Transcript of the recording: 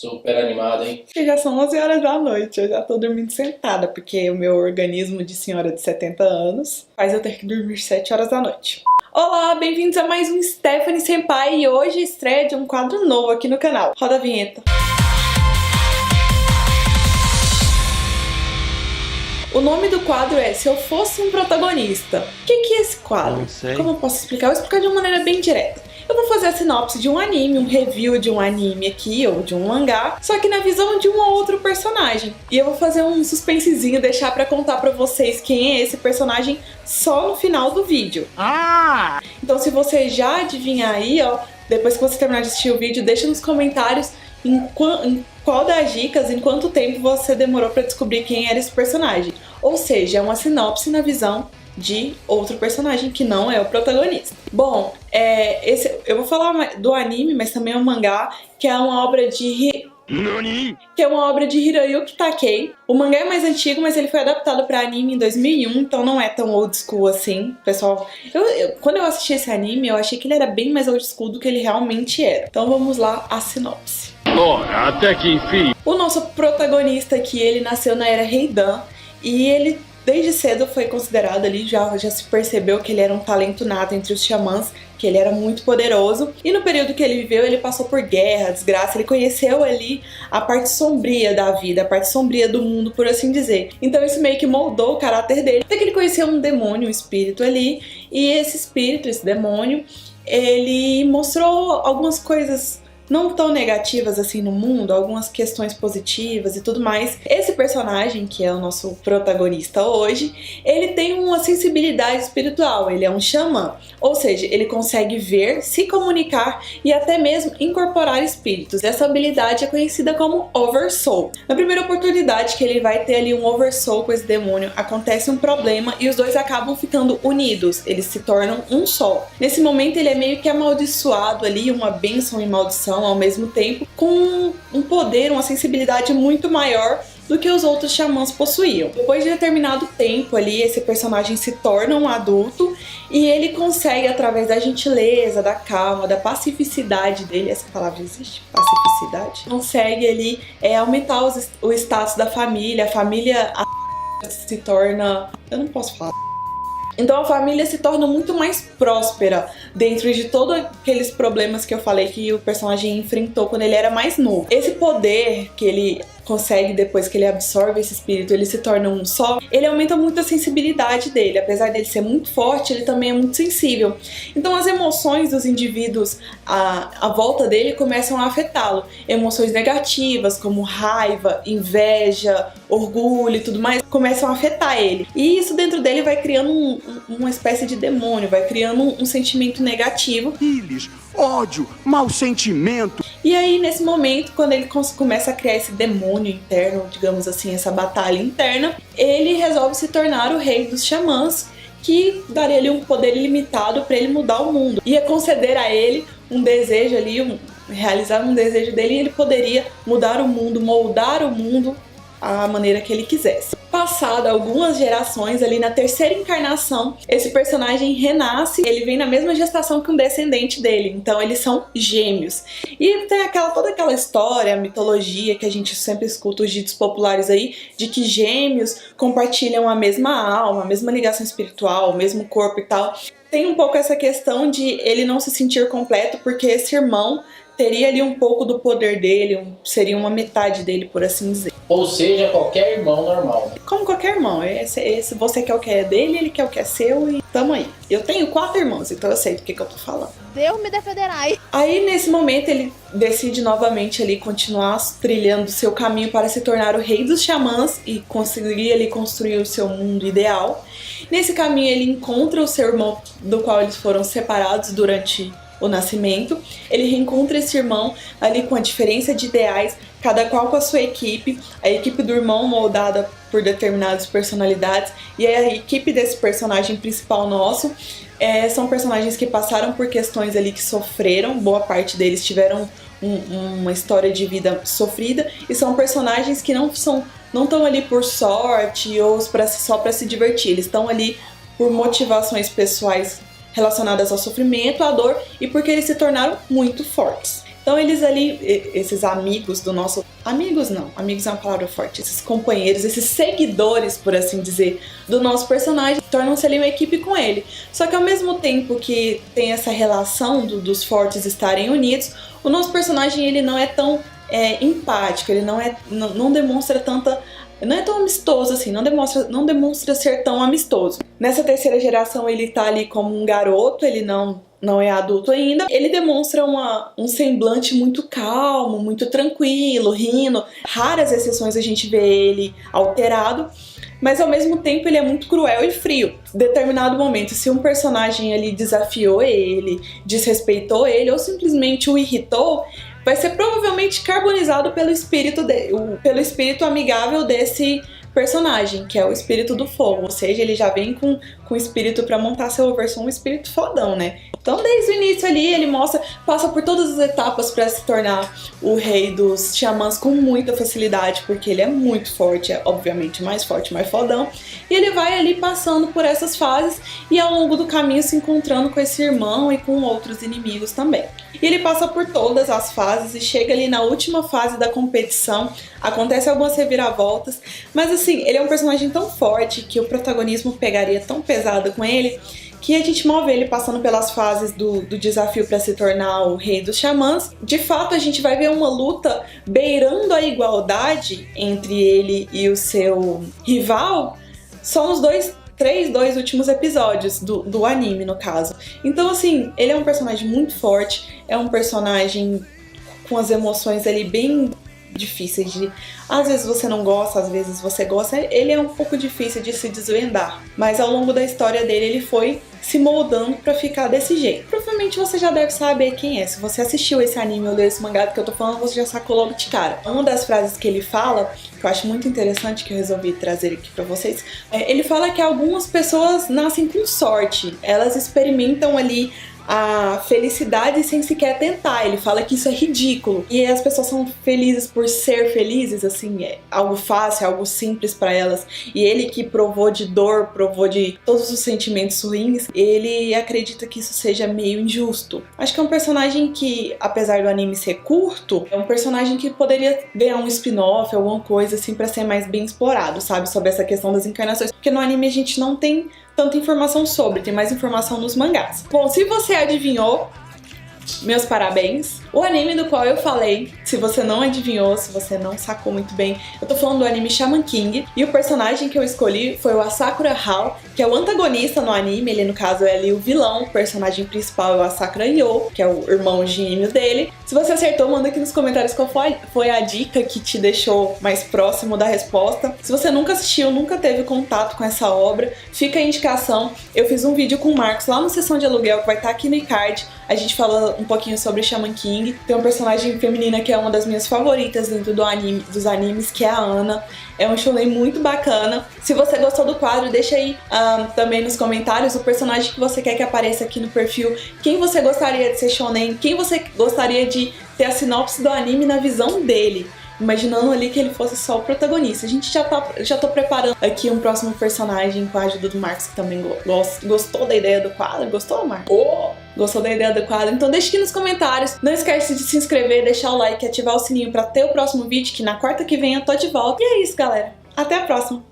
Super animado, hein? E já são 11 horas da noite, eu já tô dormindo sentada, porque o meu organismo de senhora de 70 anos faz eu ter que dormir 7 horas da noite. Olá, bem-vindos a mais um Stephanie Senpai e hoje estreia de um quadro novo aqui no canal. Roda a vinheta. O nome do quadro é Se Eu Fosse um Protagonista. O que é esse quadro? Não sei. Como eu posso explicar? Eu vou explicar de uma maneira bem direta. Eu vou fazer a sinopse de um anime, um review de um anime aqui, ou de um mangá, só que na visão de um ou outro personagem. E eu vou fazer um suspensezinho, deixar pra contar pra vocês quem é esse personagem só no final do vídeo. Então se você já adivinhar aí, ó, depois que você terminar de assistir o vídeo, deixa nos comentários em qual das dicas, em quanto tempo você demorou pra descobrir quem era esse personagem. Ou seja, é uma sinopse na visão de outro personagem que não é o protagonista. Bom, eu vou falar do anime, mas também é um mangá, que é uma obra de Hiroyuki Takei. O mangá é mais antigo, mas ele foi adaptado para anime em 2001, então não é tão old school assim. Pessoal, quando eu assisti esse anime, eu achei que ele era bem mais old school do que ele realmente era. Então vamos lá, a sinopse. Ora, até que enfim. O nosso protagonista aqui, ele nasceu na era Heian e ele desde cedo foi considerado ali, já se percebeu que ele era um talento nato entre os xamãs, que ele era muito poderoso. E no período que ele viveu, ele passou por guerra, desgraça, ele conheceu ali a parte sombria da vida, a parte sombria do mundo, por assim dizer. Então isso meio que moldou o caráter dele. Até que ele conheceu um demônio, um espírito ali, e esse espírito, esse demônio, ele mostrou algumas coisas não tão negativas assim no mundo, algumas questões positivas e tudo mais. Esse personagem, que é o nosso protagonista hoje, ele tem uma sensibilidade espiritual, ele é um xamã, ou seja, ele consegue ver, se comunicar e até mesmo incorporar espíritos. Essa habilidade é conhecida como Oversoul. Na primeira oportunidade que ele vai ter ali um Oversoul com esse demônio, acontece um problema e os dois acabam ficando unidos, eles se tornam um só. Nesse momento ele é meio que amaldiçoado ali, uma bênção e maldição ao mesmo tempo, com um poder, uma sensibilidade muito maior do que os outros xamãs possuíam. Depois de determinado tempo ali, esse personagem se torna um adulto e ele consegue, através da gentileza, da calma, da pacificidade dele, essa palavra existe? Pacificidade? Consegue ali aumentar o status da família, a família se torna... eu não posso falar. Então a família se torna muito mais próspera dentro de todos aqueles problemas que eu falei que o personagem enfrentou quando ele era mais novo. Esse poder que ele consegue depois que ele absorve esse espírito, ele se torna um só, ele aumenta muito a sensibilidade dele. Apesar dele ser muito forte, ele também é muito sensível. Então as emoções dos indivíduos à volta dele começam a afetá-lo. Emoções negativas como raiva, inveja, orgulho e tudo mais começam a afetar ele. E isso dentro dele vai criando uma espécie de demônio, vai criando um sentimento negativo. Ódio, mau sentimento. E aí, nesse momento, quando ele começa a criar esse demônio interno, digamos assim, essa batalha interna, ele resolve se tornar o rei dos xamãs, que daria ali um poder ilimitado para ele mudar o mundo. Ia conceder a ele um desejo ali, realizar um desejo dele, e ele poderia mudar o mundo, moldar o mundo à maneira que ele quisesse. Passada algumas gerações, ali na terceira encarnação, esse personagem renasce, ele vem na mesma gestação que um descendente dele, então eles são gêmeos. E tem toda aquela história, a mitologia que a gente sempre escuta, os ditos populares aí, de que gêmeos compartilham a mesma alma, a mesma ligação espiritual, o mesmo corpo e tal. Tem um pouco essa questão de ele não se sentir completo, porque esse irmão teria ali um pouco do poder dele, seria uma metade dele, por assim dizer. Ou seja, qualquer irmão normal. Como qualquer irmão, esse você quer o que é dele, ele quer o que é seu e tamo aí. Eu tenho 4 irmãos, então eu sei do que eu tô falando. Deus me defenderai. Aí nesse momento ele decide novamente ali continuar trilhando seu caminho para se tornar o rei dos xamãs e conseguir ali construir o seu mundo ideal. Nesse caminho ele encontra o seu irmão, do qual eles foram separados durante o nascimento. Ele reencontra esse irmão ali com a diferença de ideais, cada qual com a sua equipe, a equipe do irmão moldada por determinadas personalidades e a equipe desse personagem principal nosso são personagens que passaram por questões ali que sofreram, boa parte deles tiveram uma história de vida sofrida e são personagens que não estão ali por sorte ou só para se divertir, eles estão ali por motivações pessoais relacionadas ao sofrimento, à dor e porque eles se tornaram muito fortes. Então eles ali, esses amigos do nosso... Amigos não, amigos é uma palavra forte. Esses companheiros, esses seguidores, por assim dizer, do nosso personagem, tornam-se ali uma equipe com ele. Só que ao mesmo tempo que tem essa relação dos fortes estarem unidos, o nosso personagem ele não é tão empático, ele não demonstra tanta... Não é tão amistoso assim, não demonstra ser tão amistoso. Nessa terceira geração ele tá ali como um garoto, ele não é adulto ainda. Ele demonstra um semblante muito calmo, muito tranquilo, rindo. Raras exceções a gente vê ele alterado, mas ao mesmo tempo ele é muito cruel e frio. Em determinado momento, se um personagem ali desafiou ele, desrespeitou ele ou simplesmente o irritou, vai ser provavelmente carbonizado pelo espírito amigável desse personagem, que é o espírito do fogo, ou seja, ele já vem com o espírito pra montar sua versão, um espírito fodão, né? Então desde o início ali ele passa por todas as etapas pra se tornar o rei dos xamãs com muita facilidade, porque ele é muito forte, é obviamente mais forte, mais fodão, e ele vai ali passando por essas fases e ao longo do caminho se encontrando com esse irmão e com outros inimigos também. E ele passa por todas as fases e chega ali na última fase da competição, acontece algumas reviravoltas, mas assim, ele é um personagem tão forte que o protagonismo pegaria tão pesado com ele, que a gente mal vê ele passando pelas fases do desafio para se tornar o rei dos xamãs. De fato, a gente vai ver uma luta beirando a igualdade entre ele e o seu rival, só nos dois últimos episódios do anime, no caso. Então, assim, ele é um personagem muito forte, é um personagem com as emoções ali bem difíceis de... Às vezes você não gosta, às vezes você gosta. Ele é um pouco difícil de se desvendar, mas ao longo da história dele ele foi se moldando pra ficar desse jeito. Provavelmente você já deve saber quem é. Se você assistiu esse anime ou leu esse mangá que eu tô falando, você já sacou logo de cara. Uma das frases que ele fala, que eu acho muito interessante, que eu resolvi trazer aqui pra vocês, ele fala que algumas pessoas nascem com sorte. Elas experimentam ali a felicidade sem sequer tentar. Ele fala que isso é ridículo. E as pessoas são felizes por ser felizes, assim, é algo fácil, algo simples pra elas. E ele que provou de dor, provou de todos os sentimentos ruins, ele acredita que isso seja meio injusto. Acho que é um personagem que, apesar do anime ser curto, é um personagem que poderia ganhar um spin-off, alguma coisa assim, pra ser mais bem explorado, sabe? Sobre essa questão das encarnações. Porque no anime a gente não tem tanta informação sobre, tem mais informação nos mangás. Bom, se você adivinhou, meus parabéns. O anime do qual eu falei, se você não adivinhou, se você não sacou muito bem, eu tô falando do anime Shaman King, e o personagem que eu escolhi foi o Asakura Hao, que é o antagonista no anime. Ele no caso é ali o vilão, o personagem principal é o Asakura Yo, que é o irmão gêmeo dele. Se você acertou, manda aqui nos comentários qual foi a dica que te deixou mais próximo da resposta. Se você nunca assistiu, nunca teve contato com essa obra, fica a indicação. Eu fiz um vídeo com o Marcos lá no Sessão de Aluguel, que vai estar aqui no card. A gente fala um pouquinho sobre Shaman King. Tem uma personagem feminina que é uma das minhas favoritas dentro dos animes, que é a Ana. É um shonen muito bacana. Se você gostou do quadro, deixa aí também nos comentários o personagem que você quer que apareça aqui no perfil. Quem você gostaria de ser shonen, quem você gostaria de ter a sinopse do anime na visão dele. Imaginando ali que ele fosse só o protagonista. A gente já tô preparando aqui um próximo personagem com a ajuda do Marcos, que também gostou da ideia do quadro. Gostou, Marcos? Gostou da ideia do quadro? Então deixa aqui nos comentários. Não esquece de se inscrever, deixar o like e ativar o sininho pra ter o próximo vídeo, que na quarta que vem eu tô de volta. E é isso, galera. Até a próxima!